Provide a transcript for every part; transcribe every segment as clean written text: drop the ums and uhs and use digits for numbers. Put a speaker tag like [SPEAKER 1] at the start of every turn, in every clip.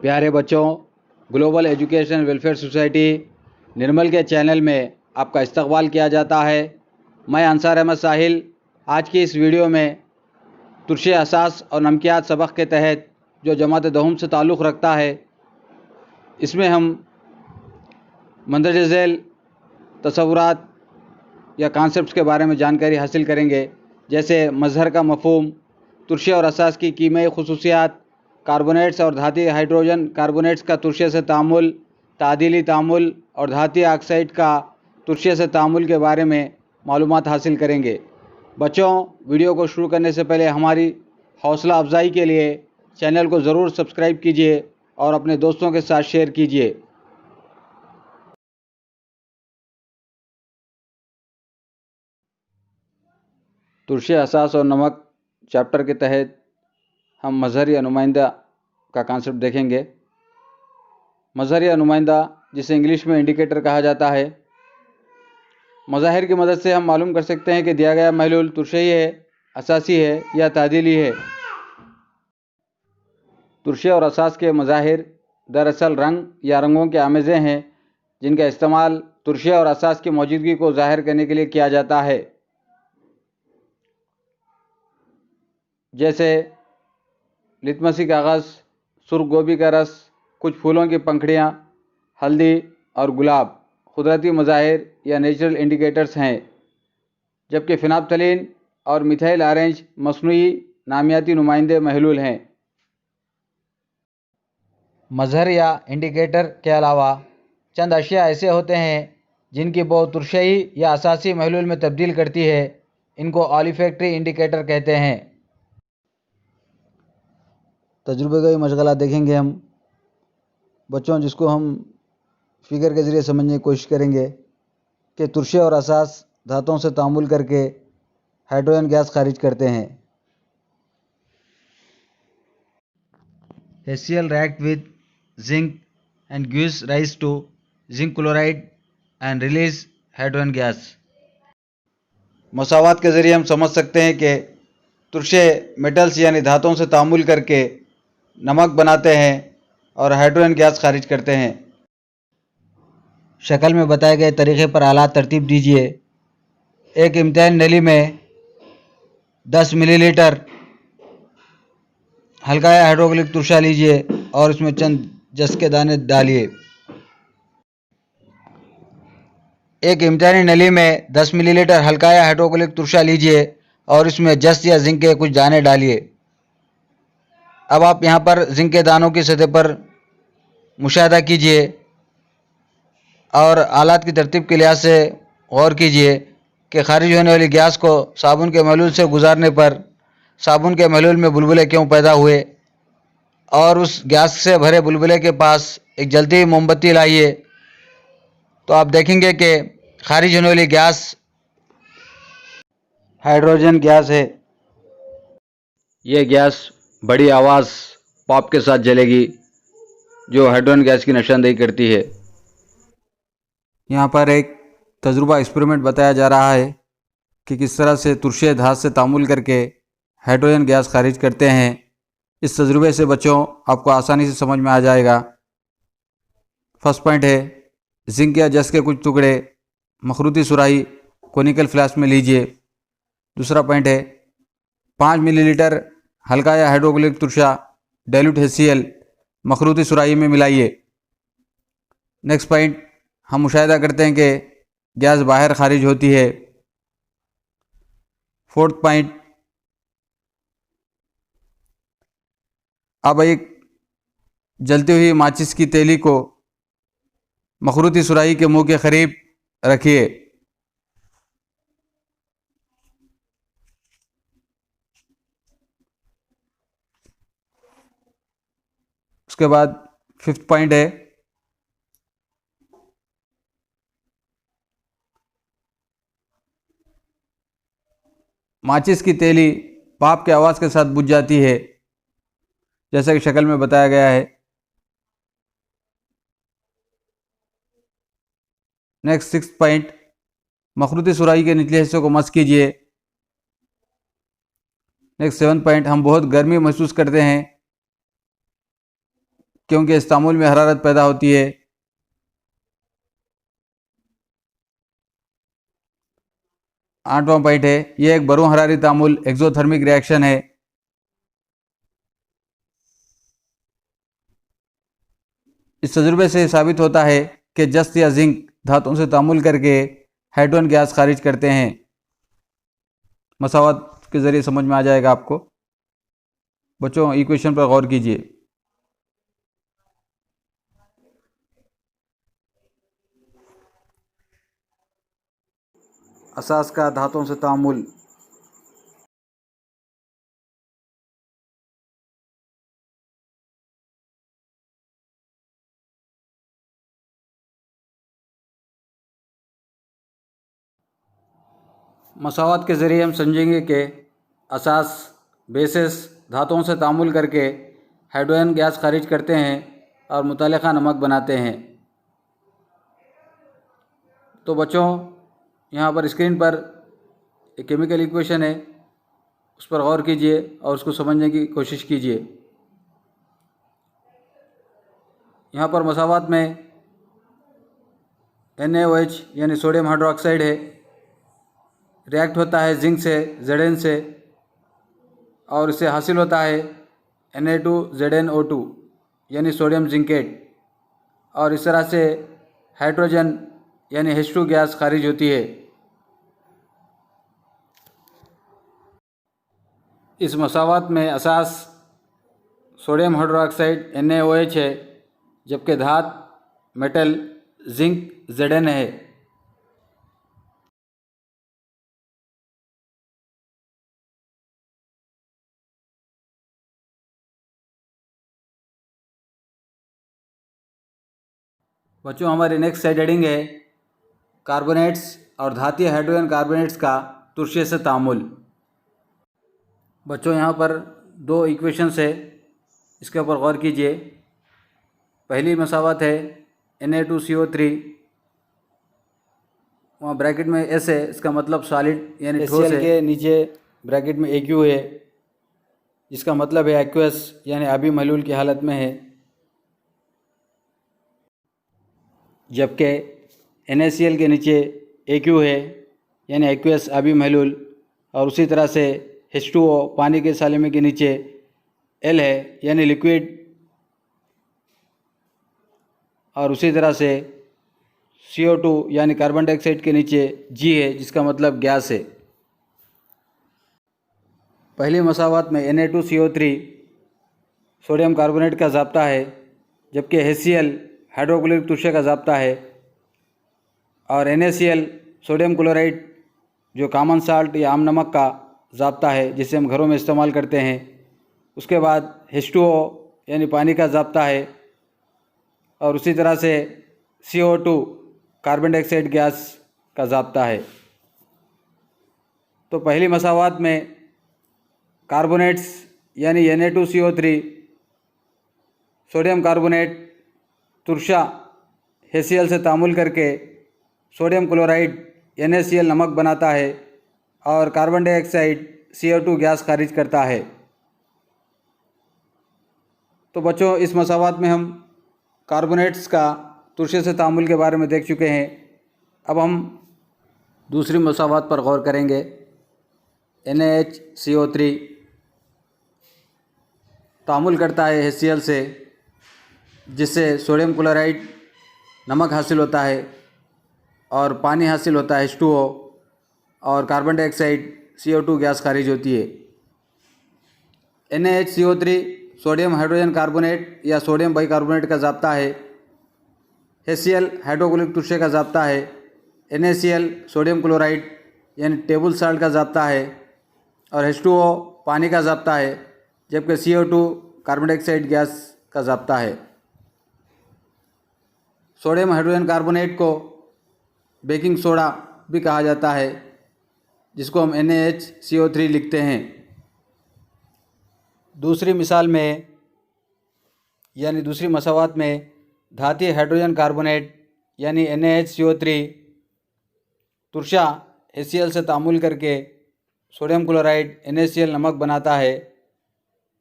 [SPEAKER 1] प्यारे बच्चों, global education welfare society निर्मल के चैनल में आपका इस्तकबाल किया जाता है। मैं अंसार अहमद साहिल आज की इस वीडियो में तुर्शे असास और नमकियात सबक के तहत जो जमात दहुम से ताल्लुक़ रखता है, इसमें हम मंदरज झैल तसव्वुरात या कॉन्सेप्ट्स के बारे में जानकारी हासिल करेंगे, जैसे मज़हर का मफ़हूम, तुर्शे और असास की कीमियाई खुसूसियात, कार्बोनेट्स और धाती हाइड्रोजन कार्बोनेट्स का तुर्शे से तामुल, तादीली तामुल और धाती ऑक्साइड का तुर्शे से तामुल के बारे में मालूमात हासिल करेंगे। बच्चों, वीडियो को शुरू करने से पहले हमारी हौसला अफजाई के लिए चैनल को ज़रूर सब्सक्राइब कीजिए और अपने दोस्तों के साथ शेयर कीजिए। तुर्शे असास और नमक चैप्टर के तहत हम मज़हर या नुमाइंदा का कॉन्सेप्ट देखेंगे। मज़हर या नुमाइंदा, जिसे इंग्लिश में इंडिकेटर कहा जाता है, मज़ाहिर की मदद से हम मालूम कर सकते हैं कि दिया गया महलूल तुर्शेई है, असासी है या तादीली है। तुर्शे और असास के मज़ाहिर दरअसल रंग या रंगों के आमेज़े हैं, जिनका इस्तेमाल तुर्शे और असास की मौजूदगी को ज़ाहिर करने के लिए किया जाता है, जैसे लितमसी कागज़, सुर्ख गोभी का रस, कुछ फूलों की पंखुड़ियाँ, हल्दी और गुलाब कुदरती मज़ाहिर या नेचुरल इंडिकेटर्स हैं, जबकि फिनाप्थलीन और मिथाइल ऑरेंज मसनूई नामियाती नुमाइंदे महलूल हैं। मज़हर या इंडिकेटर के अलावा चंद अशिया ऐसे होते हैं जिनकी वो तुर्शेई या असासी महलूल में तब्दील करती है। इनको ऑलिफैक्टरी इंडिकेटर कहते हैं। तजुर्बे का मशगला देखेंगे हम बच्चों, जिसको हम फिगर के ज़रिए समझने की कोशिश करेंगे कि तुर्शे और असास धातुओं से तामुल करके हाइड्रोजन गैस खारिज करते हैं। HCl react with zinc and gives rise to zinc chloride and release hydrogen gas। मसावात के ज़रिए हम समझ सकते हैं कि तुर्शे मेटल्स यानी धातुओं से तामुल करके नमक बनाते हैं और हाइड्रोजन गैस खारिज करते हैं। शक्ल में बताए गए तरीक़े पर आलात तरतीब दीजिए। एक इम्तिहान नली में 10 मिलीलीटर हल्का हाइड्रोक्लोरिक तुर्शा लीजिए और इसमें चंद जस के दाने डालिए। एक इम्तिहानी नली में 10 मिलीलीटर हल्का हाइड्रोक्लोरिक तुर्शा लीजिए और इसमें जस या जिंक के कुछ दाने डालिए। अब आप यहाँ पर जिंक के दानों की सतह पर मुशाहिदा कीजिए और आलात की तरतीब के लिहाज से गौर कीजिए कि खारिज होने वाली गैस को साबुन के महलूल से गुजारने पर साबुन के महलूल में बुलबुले क्यों पैदा हुए, और उस गैस से भरे बुलबुले के पास एक जलती हुई मोमबत्ती लाइए तो आप देखेंगे कि खारिज होने वाली गैस हाइड्रोजन गैस है। यह गैस बड़ी आवाज़ पॉप के साथ जलेगी, जो हाइड्रोजन गैस की निशानदेही करती है। यहाँ पर एक तजुर्बा एक्सपेरिमेंट बताया जा रहा है कि किस तरह से तुर्शे धात से तामुल करके हाइड्रोजन गैस खारिज करते हैं। इस तजुर्बे से बच्चों आपको आसानी से समझ में आ जाएगा। फर्स्ट पॉइंट है, जिंक या जस के कुछ टुकड़े मखरूती सुराही कोनिकल फ्लास्क में लीजिए। दूसरा पॉइंट है, 5 मिलीलीटर हल्का या हाइड्रोक्लोरिक तुर्शा डाइल्यूट HCl मखरूती सुराही में मिलाइए। नेक्स्ट पॉइंट, हम मुशाहिदा करते हैं कि गैस बाहर खारिज होती है। फोर्थ पॉइंट, अब एक जलती हुई माचिस की तेली को मखरूती सुराही के मुंह के करीब रखिए। उसके बाद फिफ्थ पॉइंट है, माचिस की तेली पाप के आवाज़ के साथ बुझ जाती है, जैसा कि शक्ल में बताया गया है। नेक्स्ट सिक्स्थ पॉइंट, मखरूती सुराही के निचले हिस्से को मस कीजिए। नेक्स्ट सेवन पॉइंट, हम बहुत गर्मी महसूस करते हैं क्योंकि इस तामुल में हरारत पैदा होती है। 8वां पॉइंट है, ये एक बरू हरारी तामुल एक्सोथर्मिक रिएक्शन है। इस तजुर्बे से साबित होता है कि जस्त या जिंक धातुओं से तामुल करके हाइड्रोजन गैस खारिज करते हैं। मसावत के ज़रिए समझ में आ जाएगा आपको। बच्चों इक्वेशन पर गौर कीजिए। असास का धातुओं से तामुल। मसावत के ज़रिए हम समझेंगे कि असास बेसिस धातुओं से तामुल करके हाइड्रोजन गैस खारिज करते हैं और मुतल्लिका नमक बनाते हैं। तो बच्चों यहाँ पर स्क्रीन पर एक केमिकल इक्वेशन है, उस पर गौर कीजिए और उसको समझने की कोशिश कीजिए। यहाँ पर मसावत में NaOH यानी सोडियम हाइड्रोक्साइड है, रिएक्ट होता है जिंक से Zn से और इससे हासिल होता है Na2ZnO2 यानी सोडियम जिंकेट, और इस तरह से हाइड्रोजन यानी H2 गैस खारिज होती है। इस मसावत में असास सोडियम हाइड्रोक्साइड NaOH है, जबकि धात मेटल जिंक Zn है। बच्चों हमारी नेक्स्ट साइड हेडिंग है कार्बोनेट्स और धातीय हाइड्रोजन कार्बोनेट्स का तुर्शीय से तामुल। बच्चों यहाँ पर दो इक्वेशंस है, इसके ऊपर गौर कीजिए। पहली मसावत है Na2CO3, वहाँ ब्रैकेट में S है, इसका मतलब सॉलिड यानी ठोस है। के नीचे ब्रैकेट में AQ है, जिसका मतलब है एक्वस यानी आबी महलूल की हालत में है। जबकि NaCl के नीचे AQ है यानी एक्वस आबी महलूल, और उसी तरह से H2O पानी के सालिमे के नीचे L है यानी लिक्विड, और उसी तरह से CO2 यानी कार्बन डाइऑक्साइड के नीचे G है, जिसका मतलब गैस है। पहली मसावत में Na2CO3 सोडियम कार्बोनेट का ज़ाब्ता है, जबकि HCl हाइड्रोक्लोरिक तुर्शे का ज़ाब्ता है, और NaCl सोडियम क्लोराइड जो कॉमन साल्ट या आम नमक का ज़ाब्ता है, जिसे हम घरों में इस्तेमाल करते हैं। उसके बाद H2O यानी पानी का ज़ाब्ता है, और उसी तरह से CO2 कार्बन डाइऑक्साइड गैस का ज़ाब्ता है। तो पहली मसावत में कार्बोनेट्स यानी Na2CO3 सोडियम कार्बोनेट तुरशा HCl से तामुल करके सोडियम क्लोराइड NaCl नमक बनाता है और कार्बन डाइऑक्साइड CO2 गैस खारिज करता है। तो बच्चों इस मसावत में हम कार्बोनेट्स का तुरशे से तामुल के बारे में देख चुके हैं। अब हम दूसरी मसावत पर गौर करेंगे। NaHCO3 तामुल करता है HCl से, जिससे सोडियम क्लोराइड नमक हासिल होता है और पानी हासिल होता है H2O, और कार्बन डाइऑक्साइड CO2 गैस खारिज होती है। NaHCO3 सोडियम हाइड्रोजन कार्बोनेट या सोडियम बाइकार्बोनेट का ज़ाब्ता है। HCl हाइड्रोक्लोरिक तुर्शे का ज़ाब्ता है। NaCl सोडियम क्लोराइड यानी टेबल साल्ट का ज़ाब्ता है, और H2O पानी का ज़ाब्ता है, जबकि CO2 कार्बन डाइऑक्साइड गैस का ज़ाब्ता है। सोडियम हाइड्रोजन कार्बोनेट को बेकिंग सोडा भी कहा जाता है, जिसको हम NaHCO3 लिखते हैं। दूसरी मिसाल में यानी दूसरी मसावत में धातीय हाइड्रोजन कार्बोनेट यानी NaHCO3 तुरशा HCl से तामुल करके सोडियम क्लोराइड NaCl नमक बनाता है।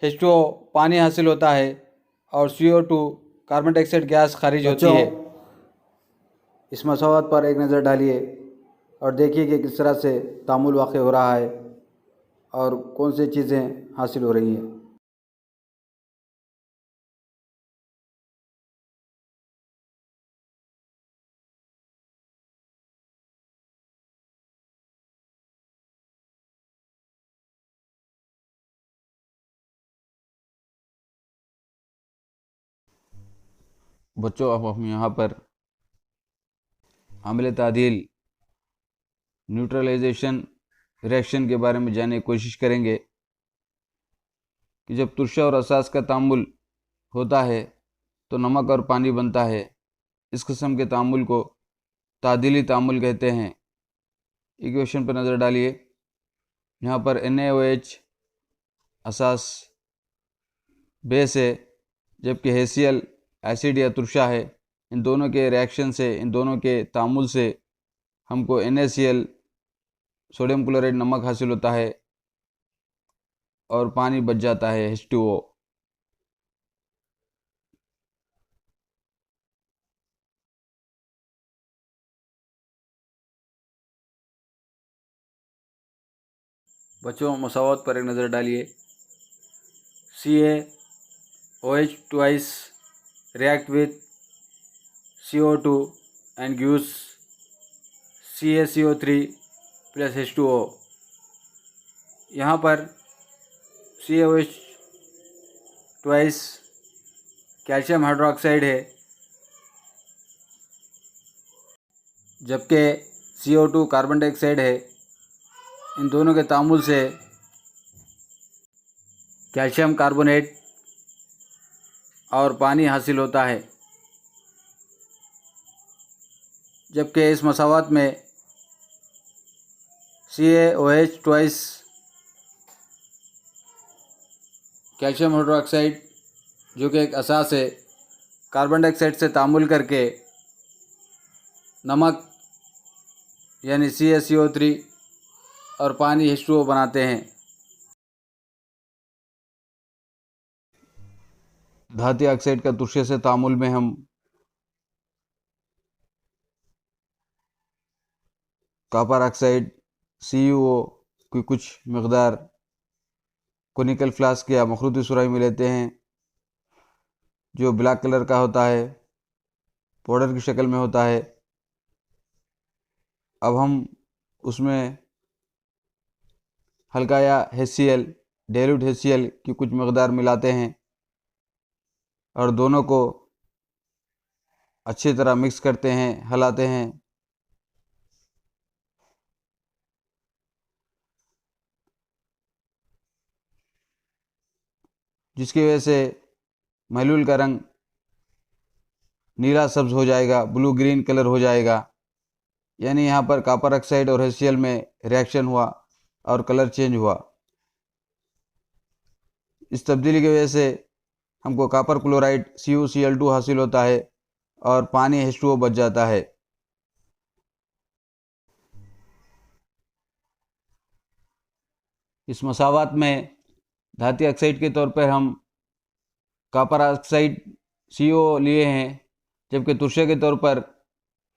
[SPEAKER 1] H2O पानी हासिल होता है और CO2 कार्बन डाइऑक्साइड गैस खारिज होती है। इस मसौवत पर एक नज़र डालिए और देखिए कि किस तरह से तामुल वाक़ई हो रहा है और कौन सी चीज़ें हासिल हो रही हैं।
[SPEAKER 2] बच्चों, अब हम यहाँ पर हामिले तादील न्यूट्रलाइजेशन रिएक्शन के बारे में जानने की कोशिश करेंगे कि जब तुरशा और असास का तामुल होता है तो नमक और पानी बनता है। इस किस्म के तामुल को तादीली तामुल कहते हैं। इक्वेशन पर नज़र डालिए। यहाँ पर NaOH असास बेस है, जबकि HCl एसिड या तुरशा है। इन दोनों के रिएक्शन से, इन दोनों के तामुल से हमको NaCl सोडियम क्लोराइड नमक हासिल होता है और पानी बच जाता है H2O।
[SPEAKER 1] बच्चों, मसौवत पर एक नज़र डालिए। CaOH twice react with CO2 and gives CaCO3 plus H2O। यहाँ पर CaOH twice कैल्शियम हाइड्रोक्साइड है, जबकि CO2 कार्बन डाइऑक्साइड है। इन दोनों के तामुल से कैल्शियम कार्बोनेट और पानी हासिल होता है, जबकि इस मसावत में CaOH ट्वाइस कैल्शियम हाइड्रोक्साइड, जो कि एक असास है, कार्बन डाइऑक्साइड से तामुल करके नमक यानी CaCO3 और पानी H2O बनाते हैं।
[SPEAKER 2] धाती ऑक्साइड का तुरशे से तामुल में हम कॉपर ऑक्साइड CuO की कुछ मकदार कोनिकल फ्लास्क या मखरूती सुराही में लेते हैं, जो ब्लैक कलर का होता है, पाउडर की शक्ल में होता है। अब हम उसमें हल्का या HCl, डाइल्यूट HCl की कुछ मकदार मिलाते हैं और दोनों को अच्छी तरह मिक्स करते हैं, हिलाते हैं। जिसकी वजह से महलूल का रंग नीला सब्ज हो जाएगा, ब्लू ग्रीन कलर हो जाएगा। यानी यहाँ पर कॉपर ऑक्साइड और HCl में रिएक्शन हुआ और कलर चेंज हुआ। इस तब्दीली की वजह से हमको कॉपर क्लोराइड CuCl2 हासिल होता है और पानी H2O बच जाता है। इस मसावत में धाती ऑक्साइड के तौर पर हम कॉपर ऑक्साइड CO लिए हैं, जबकि तुरशे के तौर पर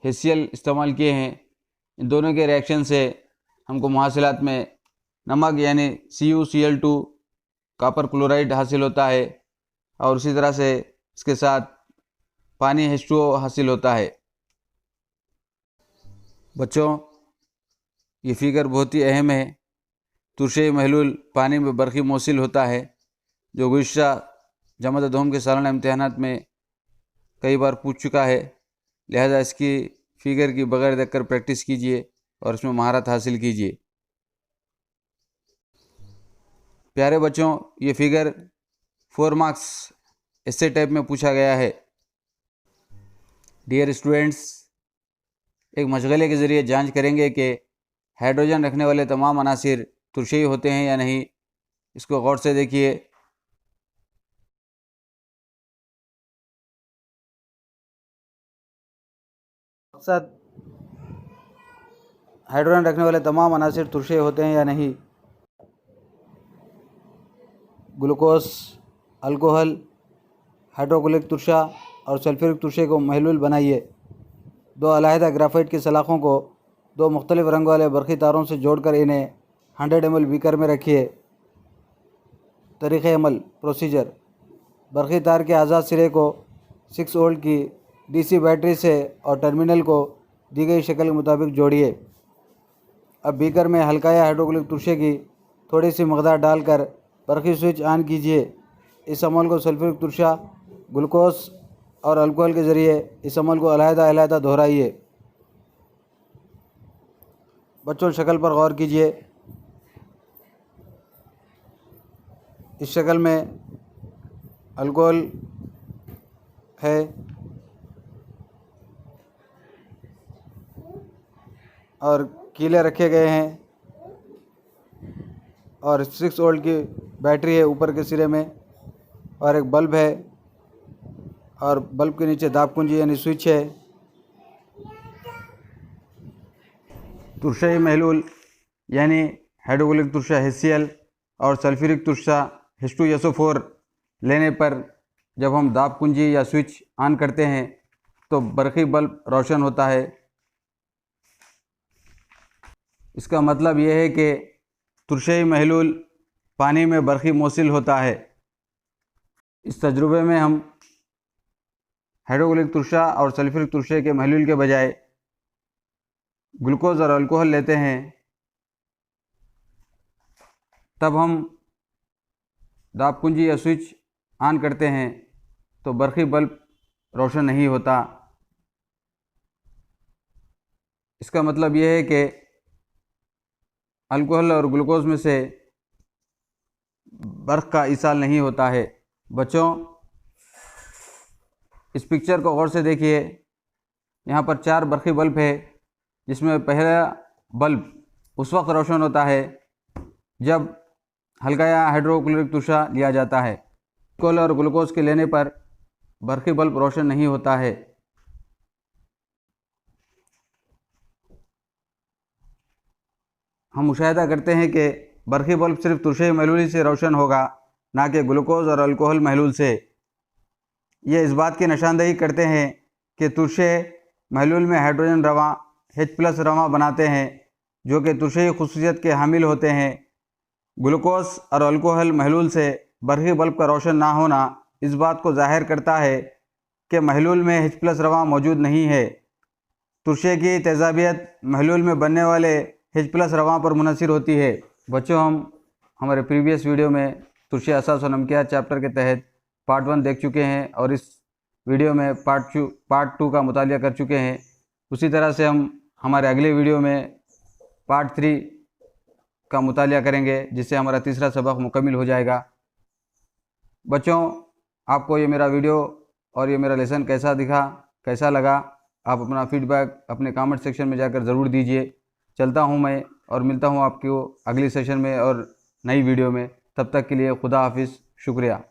[SPEAKER 2] HCl इस्तेमाल किए हैं। इन दोनों के रिएक्शन से हमको मुहासिलात में नमक यानी CuCl2 कॉपर क्लोराइड हासिल होता है और उसी तरह से इसके साथ पानी H2O हासिल होता है। बच्चों, ये फिगर बहुत ही अहम है। तुरशे महलूल पानी में बरक़ी मौसिल होता है, जो गुज़श्ता जमात दोम के सालाना इम्तहानात में कई बार पूछ चुका है। लिहाजा इसकी फिगर की बगैर देखकर प्रैक्टिस कीजिए और इसमें महारत हासिल कीजिए। प्यारे बच्चों, ये फिगर 4 मार्क्स ऐसे टाइप में पूछा गया है। डियर स्टूडेंट्स, एक मशगले के ज़रिए जांच करेंगे कि हाइड्रोजन रखने वाले तमाम अनासिर तुरशेई होते हैं या नहीं। इसको गौर से देखिए।
[SPEAKER 1] मकसद, हाइड्रोजन रखने वाले तमाम अनासिर तुरशे होते हैं या नहीं। ग्लूकोज, अल्कोहल, हाइड्रोक्लोरिक तुरशा और सल्फ्यूरिक तुरशे को महलूल बनाइए। 2 अलहदा ग्राफाइट की सलाखों को 2 मुख्तलिफ रंग वाले बरक़ी तारों से जोड़कर इन्हें 100 ml बीकर में रखिए। तरीक़े अमल प्रोसीजर: बरक़ी तार के आज़ाद सिरे को 6 वोल्ट की DC बैटरी से और टर्मिनल को दी गई शक्ल के मुताबिक जोड़िए। अब बीकर में हल्का या हाइड्रोक्लोरिक तुरशे की थोड़ी सी मकदार डालकर बरक़ी स्विच ऑन कीजिए। इस अमल को सल्फ्यूरिक तुरशा, ग्लूकोज और अल्कोहल के ज़रिए इस अमल को अलहदा दोहराइए। बच्चों, शक्ल पर गौर कीजिए। इस शक्ल में अल्कोहल है और कीले रखे गए हैं और 6 वोल्ट की बैटरी है ऊपर के सिरे में और एक बल्ब है और बल्ब के नीचे दाब कुंजी यानी स्विच है। तुरशाई महलूल यानी हाइड्रोक्लोरिक तुरशा HCl और सल्फ्यूरिक तुरशा H2SO4 लेने पर जब हम दाब कुंजी या स्विच ऑन करते हैं तो बरक़ी बल्ब रोशन होता है। इसका मतलब यह है कि तुरशाई महलूल पानी में बरक़ी मौसिल होता है। इस तजुर्बे में हम हाइड्रोक्लोरिक तुरशा और सल्फ्यूरिक तुरशे के महलूल के बजाय ग्लूकोज और अल्कोहल लेते हैं, तब हम दाब कुंजी या स्विच ऑन करते हैं तो बरक़ी बल्ब रोशन नहीं होता। इसका मतलब यह है कि अल्कोहल और ग्लूकोज में से बर्फ़ का इसाल नहीं होता है। बच्चों, इस पिक्चर को गौर से देखिए। यहाँ पर 4 बरक़ी बल्ब है, जिसमें पहला बल्ब उस वक्त रोशन होता है जब हल्का या हाइड्रोक्लोरिक तुरशा लिया जाता है। अल्कोहल और ग्लूकोज के लेने पर बरक़ी बल्ब रोशन नहीं होता है। हम मुशाहिदा करते हैं कि बरक़ी बल्ब सिर्फ तुरशाई महलूल से रोशन होगा, ना कि ग्लूकोज और अल्कोहल महलूल से। ये इस बात की निशानदेही करते हैं कि तुरशे महलूल में हाइड्रोजन रवां H+ रवां बनाते हैं, जो कि तुरशाई खुसूसियत के हामिल होते हैं। ग्लूकोज और अल्कोहल महलूल से बरक़ी बल्ब का रोशन ना होना इस बात को ज़ाहिर करता है कि महलूल में H+ रवां मौजूद नहीं है। तुरशे की तेज़ाबियत महलूल में बनने वाले H+ रवां पर मुनहसर होती है। बच्चों, हम हमारे प्रीवियस वीडियो में तुरशे असास और नमकियात चैप्टर के तहत पार्ट 1 देख चुके हैं और इस वीडियो में पार्ट 2 का मुतालिया कर चुके हैं। उसी तरह से हम हमारे अगले वीडियो में पार्ट 3 का मुतालिया करेंगे, जिससे हमारा तीसरा सबक मुकम्मिल हो जाएगा। बच्चों, आपको ये मेरा वीडियो और ये मेरा लेसन कैसा लगा, आप अपना फीडबैक अपने कमेंट सेक्शन में जाकर ज़रूर दीजिए। चलता हूँ मैं और मिलता हूँ आपको अगली सेशन में और नई वीडियो में। तब तक के लिए खुदा हाफिज़, शुक्रिया।